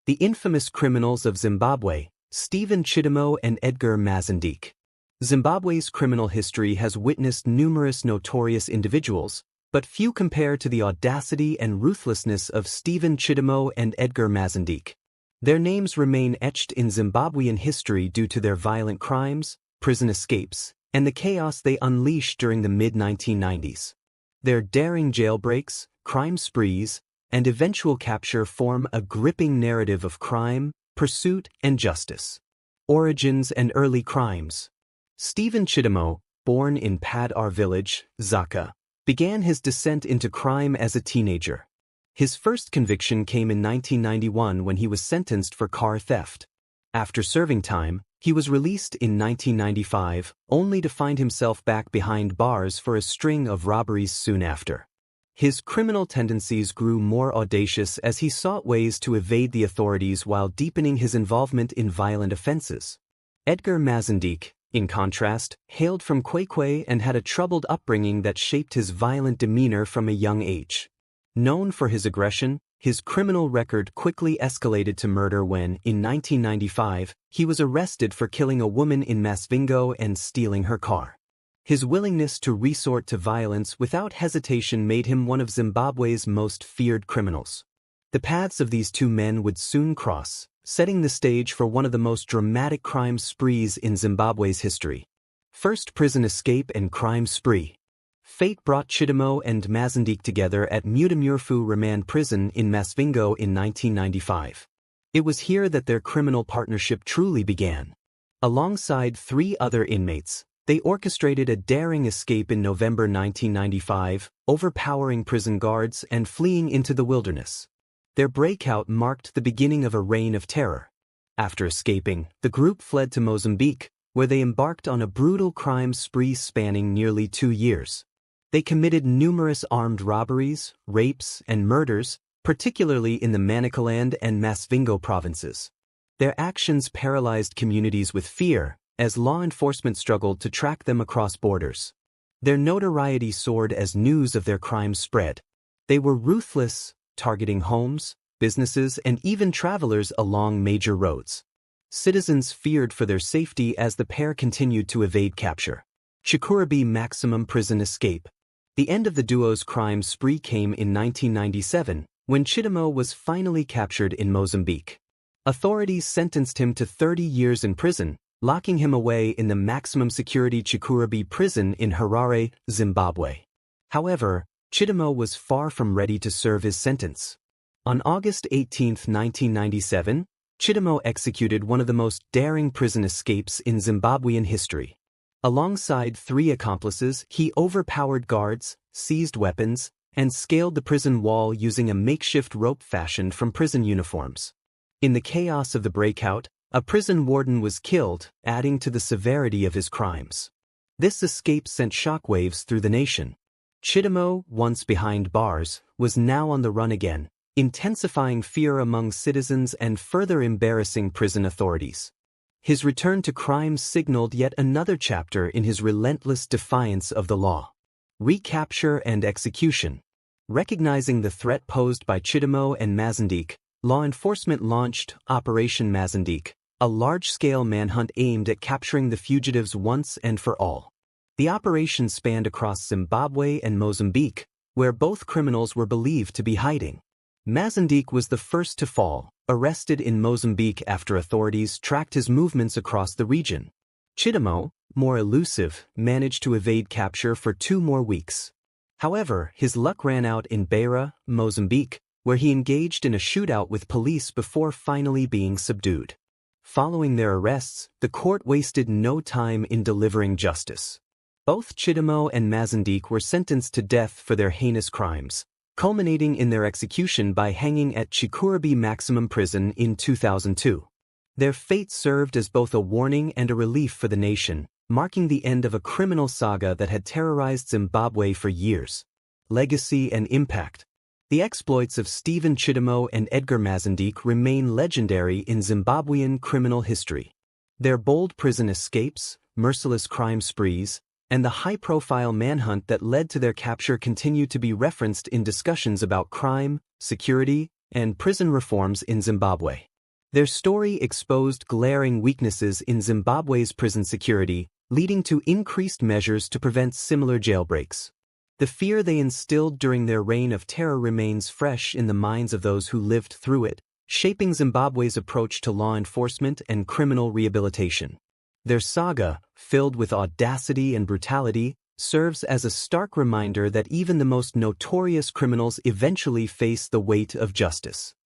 The infamous criminals of Zimbabwe, Chidhumo and Edgar Masendeke. Zimbabwe's criminal history has witnessed numerous notorious individuals, but few compare to the audacity and ruthlessness of Chidhumo and Edgar Masendeke. Their names remain etched in Zimbabwean history due to their violent crimes, prison escapes, and the chaos they unleashed during the mid-1990s. Their daring jailbreaks, crime sprees, and eventual capture form a gripping narrative of crime, pursuit, and justice. Origins and early crimes. Chidhumo, born in Pad-R village, Zaka, began his descent into crime as a teenager. His first conviction came in 1991 when he was sentenced for car theft. After serving time, he was released in 1995, only to find himself back behind bars for a string of robberies soon after. His criminal tendencies grew more audacious as he sought ways to evade the authorities while deepening his involvement in violent offenses. Edgar Masendeke, in contrast, hailed from Kwekwe and had a troubled upbringing that shaped his violent demeanor from a young age. Known for his aggression, his criminal record quickly escalated to murder when, in 1995, he was arrested for killing a woman in Masvingo and stealing her car. His willingness to resort to violence without hesitation made him one of Zimbabwe's most feared criminals. The paths of these two men would soon cross, setting the stage for one of the most dramatic crime sprees in Zimbabwe's history. First prison escape and crime spree. Fate brought Chidhumo and Masendeke together at Mutamurfu Remand Prison in Masvingo in 1995. It was here that their criminal partnership truly began. Alongside 3 other inmates, they orchestrated a daring escape in November 1995, overpowering prison guards and fleeing into the wilderness. Their breakout marked the beginning of a reign of terror. After escaping, the group fled to Mozambique, where they embarked on a brutal crime spree spanning nearly 2 years. They committed numerous armed robberies, rapes, and murders, particularly in the Manicaland and Masvingo provinces. Their actions paralyzed communities with fear, as law enforcement struggled to track them across borders. Their notoriety soared as news of their crimes spread. They were ruthless, targeting homes, businesses, and even travelers along major roads. Citizens feared for their safety as the pair continued to evade capture. Chikurubi maximum prison escape. The end of the duo's crime spree came in 1997, when Chidhumo was finally captured in Mozambique. Authorities sentenced him to 30 years in prison, locking him away in the maximum security Chikurubi prison in Harare, Zimbabwe. However, Chidhumo was far from ready to serve his sentence. On August 18, 1997, Chidhumo executed one of the most daring prison escapes in Zimbabwean history. Alongside 3 accomplices, he overpowered guards, seized weapons, and scaled the prison wall using a makeshift rope fashioned from prison uniforms. In the chaos of the breakout, a prison warden was killed, adding to the severity of his crimes. This escape sent shockwaves through the nation. Chidhumo, once behind bars, was now on the run again, intensifying fear among citizens and further embarrassing prison authorities. His return to crime signaled yet another chapter in his relentless defiance of the law. Recapture and execution. Recognizing the threat posed by Chidhumo and Masendeke, law enforcement launched Operation Masendeke, a large-scale manhunt aimed at capturing the fugitives once and for all. The operation spanned across Zimbabwe and Mozambique, where both criminals were believed to be hiding. Masendeke was the first to fall, arrested in Mozambique after authorities tracked his movements across the region. Chidhumo, more elusive, managed to evade capture for 2 more weeks. However, his luck ran out in Beira, Mozambique, where he engaged in a shootout with police before finally being subdued. Following their arrests, the court wasted no time in delivering justice. Both Chidhumo and Masendeke were sentenced to death for their heinous crimes, culminating in their execution by hanging at Chikurubi Maximum Prison in 2002. Their fate served as both a warning and a relief for the nation, marking the end of a criminal saga that had terrorized Zimbabwe for years. Legacy and impact. The exploits of Chidhumo and Edgar Masendeke remain legendary in Zimbabwean criminal history. Their bold prison escapes, merciless crime sprees, and the high-profile manhunt that led to their capture continue to be referenced in discussions about crime, security, and prison reforms in Zimbabwe. Their story exposed glaring weaknesses in Zimbabwe's prison security, leading to increased measures to prevent similar jailbreaks. The fear they instilled during their reign of terror remains fresh in the minds of those who lived through it, shaping Zimbabwe's approach to law enforcement and criminal rehabilitation. Their saga, filled with audacity and brutality, serves as a stark reminder that even the most notorious criminals eventually face the weight of justice.